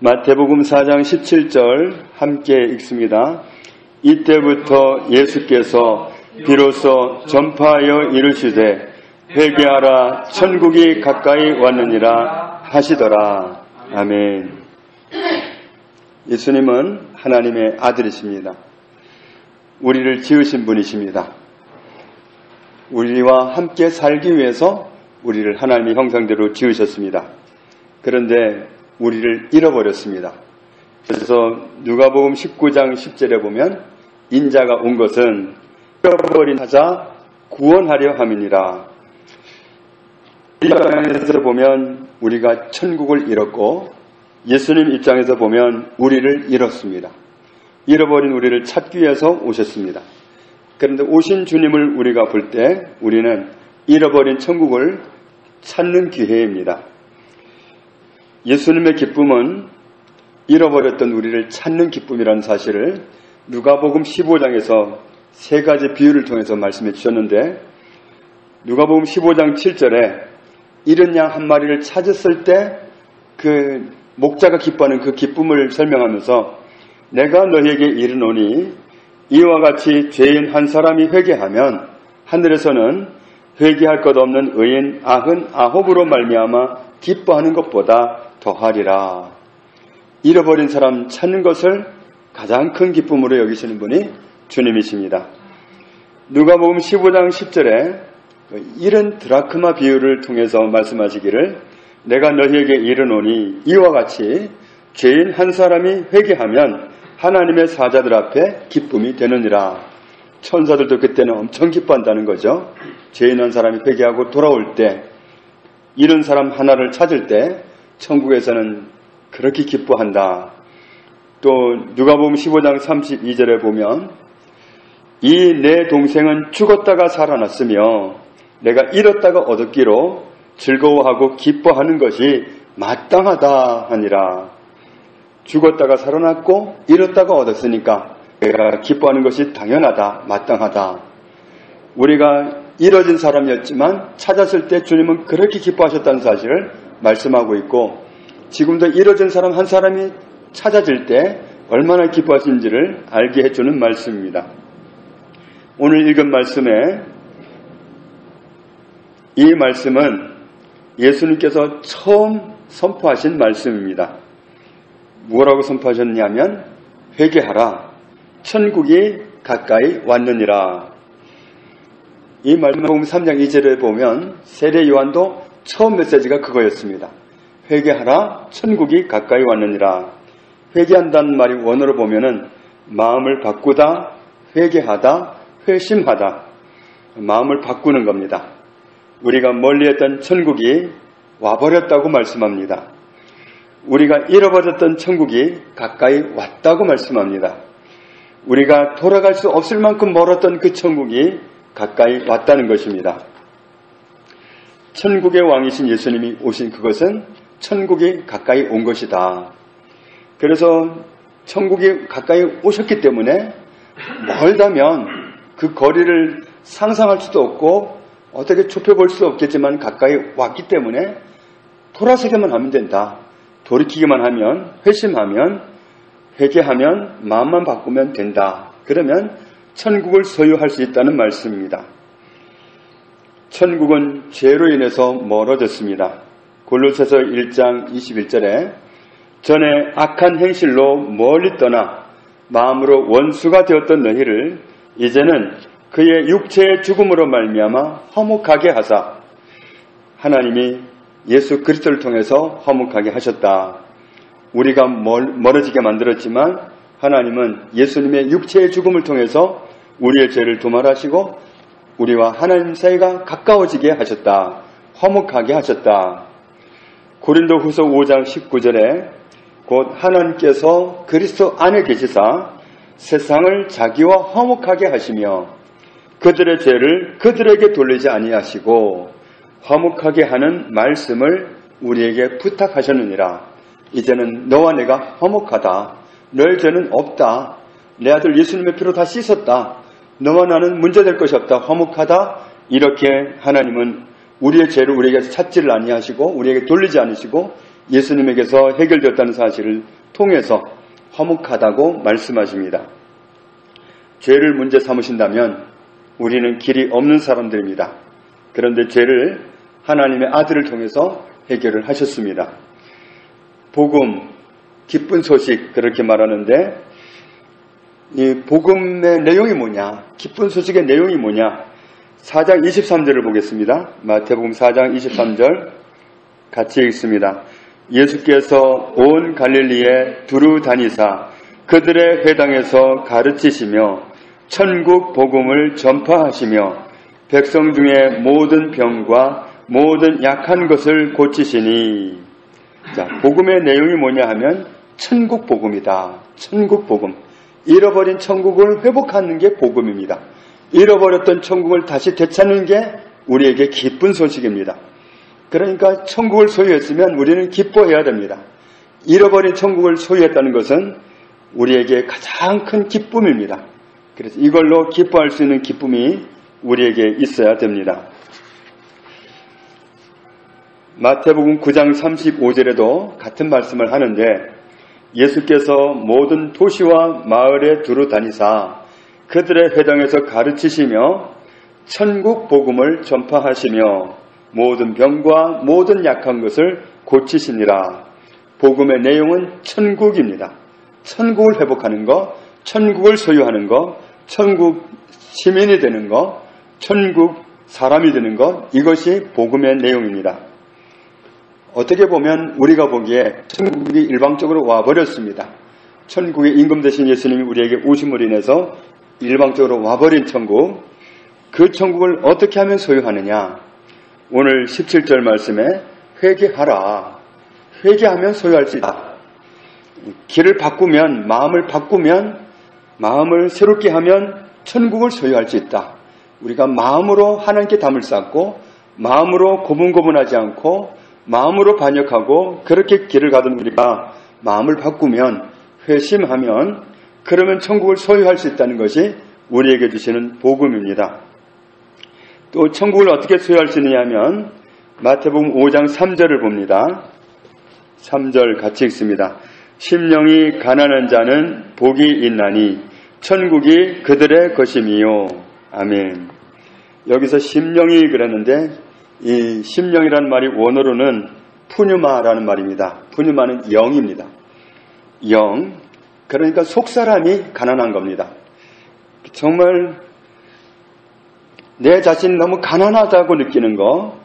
마태복음 4장 17절 함께 읽습니다. 이때부터 예수께서 비로소 전파하여 이르시되 회개하라 천국이 가까이 왔느니라 하시더라. 아멘. 예수님은 하나님의 아들이십니다. 우리를 지으신 분이십니다. 우리와 함께 살기 위해서 우리를 하나님의 형상대로 지으셨습니다. 그런데 우리를 잃어버렸습니다. 그래서 누가복음 19장 10절에 보면 인자가 온 것은 잃어버린 자자 구원하려 함이니라. 입장에서 보면 우리가 천국을 잃었고 예수님 입장에서 보면 우리를 잃었습니다. 잃어버린 우리를 찾기 위해서 오셨습니다. 그런데 오신 주님을 우리가 볼 때 우리는 잃어버린 천국을 찾는 기회입니다. 예수님의 기쁨은 잃어버렸던 우리를 찾는 기쁨이라는 사실을 누가복음 15장에서 세 가지 비유를 통해서 말씀해 주셨는데, 누가복음 15장 7절에 잃은 양 한 마리를 찾았을 때 그 목자가 기뻐하는 그 기쁨을 설명하면서 내가 너희에게 이르노니 이와 같이 죄인 한 사람이 회개하면 하늘에서는 회개할 것 없는 의인 99으로 말미암아 기뻐하는 것보다 더하리라. 잃어버린 사람 찾는 것을 가장 큰 기쁨으로 여기시는 분이 주님이십니다. 누가복음 15장 10절에 잃은 드라크마 비유를 통해서 말씀하시기를 내가 너희에게 이르노니 이와 같이 죄인 한 사람이 회개하면 하나님의 사자들 앞에 기쁨이 되느니라. 천사들도 그때는 엄청 기뻐한다는 거죠. 죄인 한 사람이 회개하고 돌아올 때, 잃은 사람 하나를 찾을 때 천국에서는 그렇게 기뻐한다. 또 누가복음 15장 32절에 보면 이 내 동생은 죽었다가 살아났으며 내가 잃었다가 얻었기로 즐거워하고 기뻐하는 것이 마땅하다 하니라. 죽었다가 살아났고 잃었다가 얻었으니까 내가 기뻐하는 것이 당연하다, 마땅하다. 우리가 잃어진 사람이었지만 찾았을 때 주님은 그렇게 기뻐하셨다는 사실을 말씀하고 있고, 지금도 잃어진 사람 한 사람이 찾아질 때 얼마나 기뻐하시는지를 알게 해주는 말씀입니다. 오늘 읽은 말씀에 이 말씀은 예수님께서 처음 선포하신 말씀입니다. 뭐라고 선포하셨냐면 회개하라 천국이 가까이 왔느니라. 이 말씀 3장 2절에 보면 세례 요한도 처음 메시지가 그거였습니다. 회개하라 천국이 가까이 왔느니라. 회개한다는 말이 원어로 보면은 마음을 바꾸다, 회개하다, 회심하다, 마음을 바꾸는 겁니다. 우리가 멀리했던 천국이 와버렸다고 말씀합니다. 우리가 잃어버렸던 천국이 가까이 왔다고 말씀합니다. 우리가 돌아갈 수 없을 만큼 멀었던 그 천국이 가까이 왔다는 것입니다. 천국의 왕이신 예수님이 오신 그것은 천국이 가까이 온 것이다. 그래서 천국이 가까이 오셨기 때문에 멀다면 그 거리를 상상할 수도 없고 어떻게 좁혀볼 수도 없겠지만 가까이 왔기 때문에 돌아서기만 하면 된다. 돌이키기만 하면, 회심하면, 회개하면, 마음만 바꾸면 된다. 그러면 천국을 소유할 수 있다는 말씀입니다. 천국은 죄로 인해서 멀어졌습니다. 골로새서 1장 21절에 전에 악한 행실로 멀리 떠나 마음으로 원수가 되었던 너희를 이제는 그의 육체의 죽음으로 말미암아 화목하게 하사, 하나님이 예수 그리스도를 통해서 화목하게 하셨다. 우리가 멀어지게 만들었지만 하나님은 예수님의 육체의 죽음을 통해서 우리의 죄를 도말하시고 우리와 하나님 사이가 가까워지게 하셨다. 화목하게 하셨다. 고린도후서 5장 19절에 곧 하나님께서 그리스도 안에 계시사 세상을 자기와 화목하게 하시며 그들의 죄를 그들에게 돌리지 아니하시고 화목하게 하는 말씀을 우리에게 부탁하셨느니라. 이제는 너와 내가 화목하다. 너의 죄는 없다. 내 아들 예수님의 피로 다 씻었다. 너와 나는 문제될 것이 없다. 화목하다. 이렇게 하나님은 우리의 죄를 우리에게 찾지를 아니하시고 우리에게 돌리지 않으시고 예수님에게서 해결되었다는 사실을 통해서 화목하다고 말씀하십니다. 죄를 문제 삼으신다면 우리는 길이 없는 사람들입니다. 그런데 죄를 하나님의 아들을 통해서 해결을 하셨습니다. 복음, 기쁜 소식 그렇게 말하는데 이 복음의 내용이 뭐냐? 기쁜 소식의 내용이 뭐냐? 4장 23절을 보겠습니다. 마태복음 4장 23절 같이 읽습니다. 예수께서 온 갈릴리에 두루 다니사 그들의 회당에서 가르치시며 천국 복음을 전파하시며 백성 중에 모든 병과 모든 약한 것을 고치시니. 자, 복음의 내용이 뭐냐 하면 천국 복음이다. 천국 복음. 잃어버린 천국을 회복하는 게 복음입니다. 잃어버렸던 천국을 다시 되찾는 게 우리에게 기쁜 소식입니다. 그러니까 천국을 소유했으면 우리는 기뻐해야 됩니다. 잃어버린 천국을 소유했다는 것은 우리에게 가장 큰 기쁨입니다. 그래서 이걸로 기뻐할 수 있는 기쁨이 우리에게 있어야 됩니다. 마태복음 9장 35절에도 같은 말씀을 하는데 예수께서 모든 도시와 마을에 두루 다니사 그들의 회당에서 가르치시며 천국 복음을 전파하시며 모든 병과 모든 약한 것을 고치시니라. 복음의 내용은 천국입니다. 천국을 회복하는 것, 천국을 소유하는 것, 천국 시민이 되는 것, 천국 사람이 되는 것, 이것이 복음의 내용입니다. 어떻게 보면 우리가 보기에 천국이 일방적으로 와버렸습니다. 천국의 임금 되신 예수님이 우리에게 오심으로 인해서 일방적으로 와버린 천국, 그 천국을 어떻게 하면 소유하느냐? 오늘 17절 말씀에 회개하라. 회개하면 소유할 수 있다. 길을 바꾸면, 마음을 새롭게 하면 천국을 소유할 수 있다. 우리가 마음으로 하나님께 담을 쌓고 마음으로 고분고분하지 않고 마음으로 반역하고 그렇게 길을 가던 우리가 마음을 바꾸면, 회심하면, 그러면 천국을 소유할 수 있다는 것이 우리에게 주시는 복음입니다. 또 천국을 어떻게 소유할 수 있느냐 하면 마태복음 5장 3절을 봅니다. 3절 같이 읽습니다. 심령이 가난한 자는 복이 있나니 천국이 그들의 것임이요. 아멘. 여기서 심령이 그랬는데 이 심령이라는 말이 원어로는 푸뉴마라는 말입니다. 푸뉴마는 영입니다. 영. 그러니까 속사람이 가난한 겁니다. 정말 내 자신이 너무 가난하다고 느끼는 거.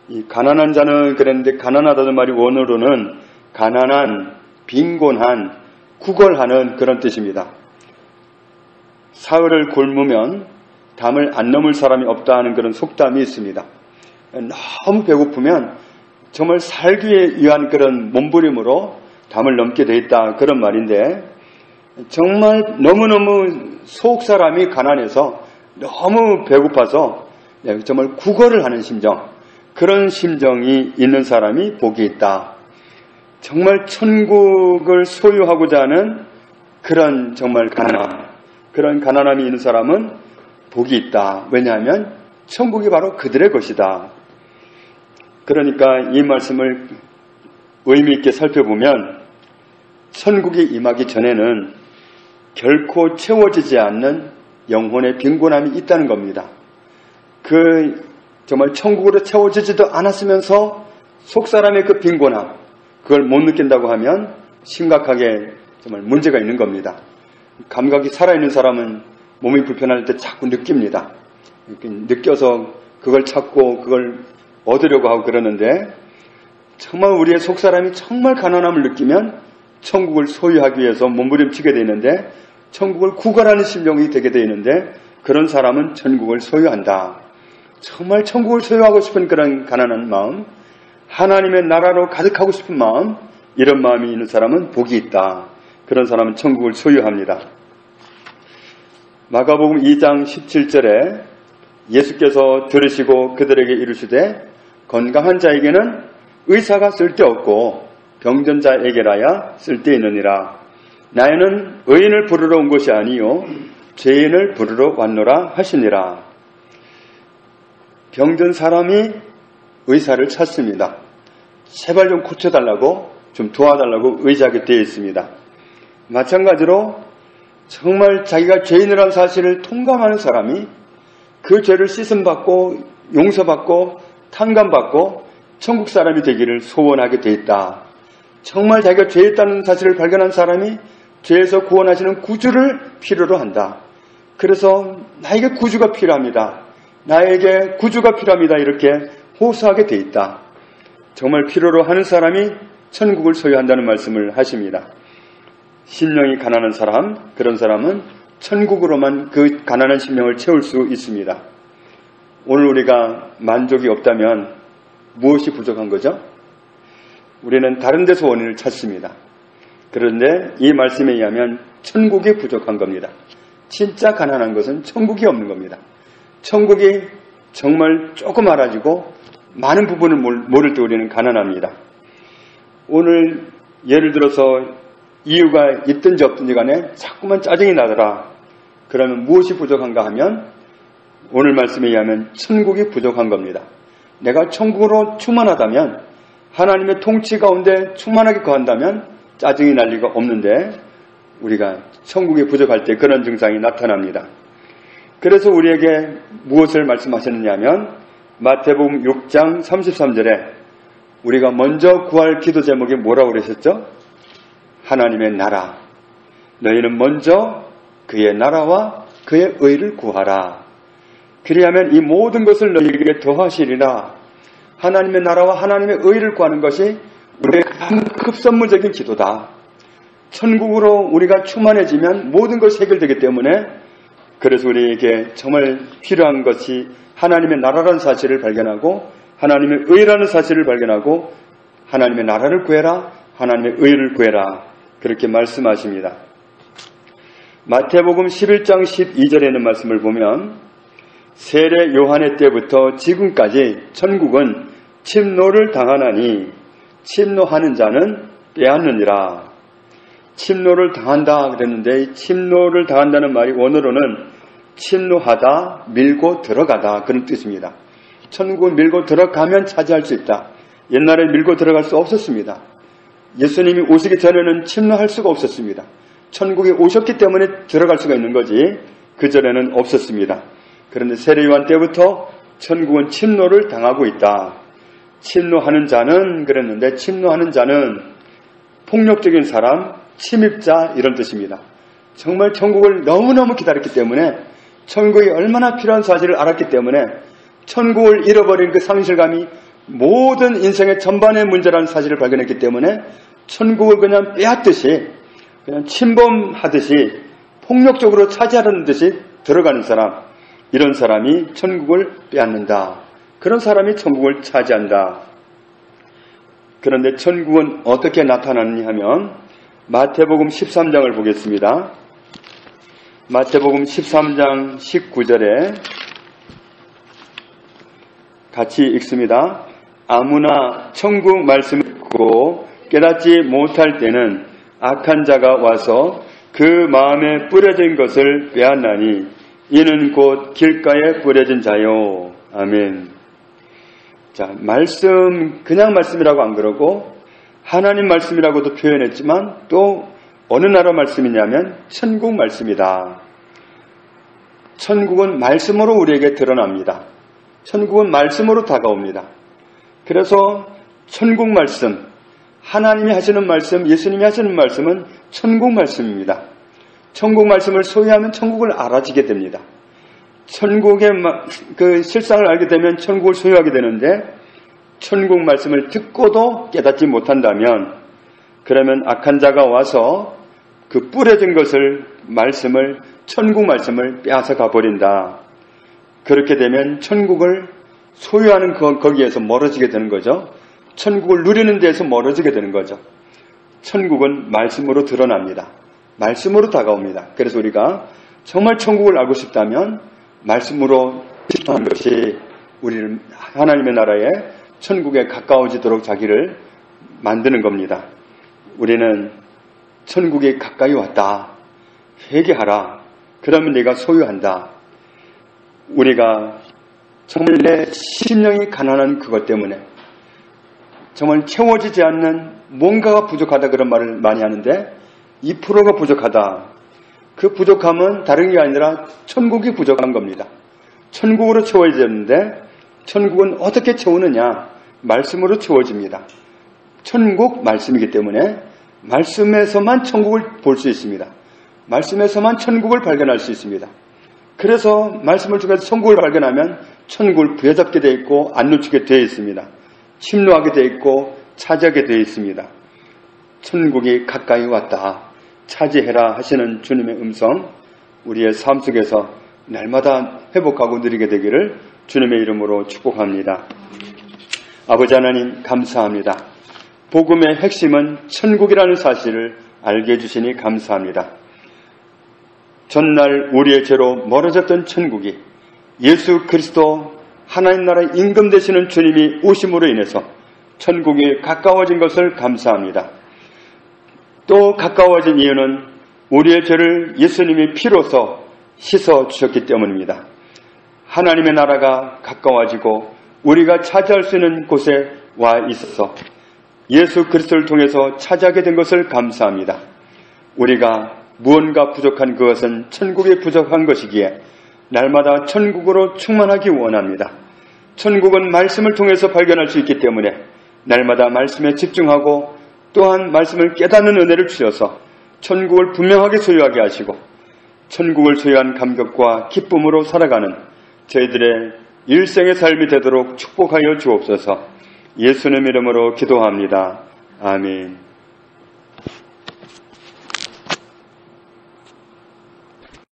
이 가난한 자는 그랬는데 가난하다는 말이 원어로는 가난한, 빈곤한, 구걸하는 그런 뜻입니다. 사흘을 굶으면 담을 안 넘을 사람이 없다 하는 그런 속담이 있습니다. 너무 배고프면 정말 살기 위한 그런 몸부림으로 담을 넘게 돼 있다 그런 말인데 정말 너무너무 속 사람이 가난해서 너무 배고파서 정말 구걸을 하는 심정, 그런 심정이 있는 사람이 복이 있다. 정말 천국을 소유하고자 하는 그런 정말 가난함, 그런 가난함이 있는 사람은 복이 있다. 왜냐하면 천국이 바로 그들의 것이다. 그러니까 이 말씀을 의미 있게 살펴보면 천국이 임하기 전에는 결코 채워지지 않는 영혼의 빈곤함이 있다는 겁니다. 그 정말 천국으로 채워지지도 않았으면서 속사람의 그 빈곤함, 그걸 못 느낀다고 하면 심각하게 정말 문제가 있는 겁니다. 감각이 살아있는 사람은 몸이 불편할 때 자꾸 느낍니다. 느껴서 그걸 찾고 그걸 얻으려고 하고 그러는데 정말 우리의 속사람이 정말 가난함을 느끼면 천국을 소유하기 위해서 몸부림치게 되는데 천국을 구걸하는 심령이 되게 되는데 그런 사람은 천국을 소유한다. 정말 천국을 소유하고 싶은 그런 가난한 마음, 하나님의 나라로 가득하고 싶은 마음, 이런 마음이 있는 사람은 복이 있다. 그런 사람은 천국을 소유합니다. 마가복음 2장 17절에 예수께서 들으시고 그들에게 이르시되 건강한 자에게는 의사가 쓸데없고 병든 자에게라야 쓸데있느니라. 나는 의인을 부르러 온 것이 아니요 죄인을 부르러 왔노라 하시니라. 병든 사람이 의사를 찾습니다. 제발 좀 고쳐달라고, 좀 도와달라고 의지하게 되어 있습니다. 마찬가지로 정말 자기가 죄인이라는 사실을 통감하는 사람이 그 죄를 씻음받고 용서받고 탕감받고 천국 사람이 되기를 소원하게 되어 있다. 정말 자기가 죄에 있다는 사실을 발견한 사람이 죄에서 구원하시는 구주를 필요로 한다. 그래서 나에게 구주가 필요합니다. 나에게 구주가 필요합니다. 이렇게 호소하게 되어 있다. 정말 필요로 하는 사람이 천국을 소유한다는 말씀을 하십니다. 심령이 가난한 사람, 그런 사람은 천국으로만 그 가난한 심령을 채울 수 있습니다. 오늘 우리가 만족이 없다면 무엇이 부족한 거죠? 우리는 다른 데서 원인을 찾습니다. 그런데 이 말씀에 의하면 천국이 부족한 겁니다. 진짜 가난한 것은 천국이 없는 겁니다. 천국이 정말 조금 알아지고 많은 부분을 모를 때 우리는 가난합니다. 오늘 예를 들어서 이유가 있든지 없든지 간에 자꾸만 짜증이 나더라. 그러면 무엇이 부족한가 하면 오늘 말씀에 의하면 천국이 부족한 겁니다. 내가 천국으로 충만하다면 하나님의 통치 가운데 충만하게 거한다면 짜증이 날 리가 없는데 우리가 천국이 부족할 때 그런 증상이 나타납니다. 그래서 우리에게 무엇을 말씀하셨느냐 하면 마태복음 6장 33절에 우리가 먼저 구할 기도 제목이 뭐라고 그러셨죠? 하나님의 나라. 너희는 먼저 그의 나라와 그의 의를 구하라. 그리하면 이 모든 것을 너희에게 더하시리라. 하나님의 나라와 하나님의 의를 구하는 것이 우리의 가장 급선무적인 기도다. 천국으로 우리가 충만해지면 모든 것이 해결되기 때문에 그래서 우리에게 정말 필요한 것이 하나님의 나라라는 사실을 발견하고 하나님의 의라는 사실을 발견하고 하나님의 나라를 구해라. 하나님의 의를 구해라. 그렇게 말씀하십니다. 마태복음 11장 12절에 있는 말씀을 보면 세례 요한의 때부터 지금까지 천국은 침노를 당하나니 침노하는 자는 빼앗느니라. 침노를 당한다 그랬는데 침노를 당한다는 말이 원어로는 침노하다, 밀고 들어가다 그런 뜻입니다. 천국은 밀고 들어가면 차지할 수 있다. 옛날에 밀고 들어갈 수 없었습니다. 예수님이 오시기 전에는 침노할 수가 없었습니다. 천국에 오셨기 때문에 들어갈 수가 있는 거지 그전에는 없었습니다. 그런데 세례요한 때부터 천국은 침노를 당하고 있다. 침노하는 자는 그랬는데 침노하는 자는 폭력적인 사람, 침입자 이런 뜻입니다. 정말 천국을 너무너무 기다렸기 때문에 천국이 얼마나 필요한 사실을 알았기 때문에 천국을 잃어버린 그 상실감이 모든 인생의 전반의 문제라는 사실을 발견했기 때문에 천국을 그냥 빼앗듯이 그냥 침범하듯이 폭력적으로 차지하려는 듯이 들어가는 사람, 이런 사람이 천국을 빼앗는다. 그런 사람이 천국을 차지한다. 그런데 천국은 어떻게 나타나느냐 하면 마태복음 13장을 보겠습니다. 마태복음 13장 19절에 같이 읽습니다. 아무나 천국 말씀을 듣고 깨닫지 못할 때는 악한 자가 와서 그 마음에 뿌려진 것을 빼앗나니 이는 곧 길가에 뿌려진 자요. 아멘. 자, 말씀 그냥 말씀이라고 안 그러고 하나님 말씀이라고도 표현했지만 또 어느 나라 말씀이냐면 천국 말씀이다. 천국은 말씀으로 우리에게 드러납니다. 천국은 말씀으로 다가옵니다. 그래서 천국 말씀, 하나님이 하시는 말씀, 예수님이 하시는 말씀은 천국 말씀입니다. 천국 말씀을 소유하면 천국을 알아지게 됩니다. 천국의 그 실상을 알게 되면 천국을 소유하게 되는데 천국 말씀을 듣고도 깨닫지 못한다면 그러면 악한 자가 와서 그 뿌려진 것을 말씀을 천국 말씀을 빼앗아 가버린다. 그렇게 되면 천국을 소유하는 거기에서 멀어지게 되는 거죠. 천국을 누리는 데에서 멀어지게 되는 거죠. 천국은 말씀으로 드러납니다. 말씀으로 다가옵니다. 그래서 우리가 정말 천국을 알고 싶다면 말씀으로 집중하는 것이 우리를 하나님의 나라에 천국에 가까워지도록 자기를 만드는 겁니다. 우리는 천국이 가까이 왔다. 회개하라. 그러면 네가 소유한다. 우리가 정말 내 심령이 가난한 그것 때문에 정말 채워지지 않는 뭔가가 부족하다 그런 말을 많이 하는데 2%가 부족하다. 그 부족함은 다른 게 아니라 천국이 부족한 겁니다. 천국으로 채워야 되는데 천국은 어떻게 채우느냐? 말씀으로 채워집니다. 천국 말씀이기 때문에 말씀에서만 천국을 볼 수 있습니다. 말씀에서만 천국을 발견할 수 있습니다. 그래서 말씀을 통해서 천국을 발견하면 천국을 부여잡게 되어 있고 안 놓치게 되어 있습니다. 침노하게 되어 있고 차지하게 되어 있습니다. 천국이 가까이 왔다. 차지해라 하시는 주님의 음성 우리의 삶 속에서 날마다 회복하고 누리게 되기를 주님의 이름으로 축복합니다. 아버지 하나님 감사합니다. 복음의 핵심은 천국이라는 사실을 알게 해주시니 감사합니다. 전날 우리의 죄로 멀어졌던 천국이 예수 그리스도 하나님 나라의 임금 되시는 주님이 오심으로 인해서 천국이 가까워진 것을 감사합니다. 또 가까워진 이유는 우리의 죄를 예수님이 피로써 씻어 주셨기 때문입니다. 하나님의 나라가 가까워지고 우리가 차지할 수 있는 곳에 와 있어서 예수 그리스도를 통해서 차지하게 된 것을 감사합니다. 우리가 무언가 부족한 그것은 천국이 부족한 것이기에 날마다 천국으로 충만하기 원합니다. 천국은 말씀을 통해서 발견할 수 있기 때문에 날마다 말씀에 집중하고 또한 말씀을 깨닫는 은혜를 주셔서 천국을 분명하게 소유하게 하시고 천국을 소유한 감격과 기쁨으로 살아가는 저희들의 일생의 삶이 되도록 축복하여 주옵소서. 예수님 이름으로 기도합니다. 아멘.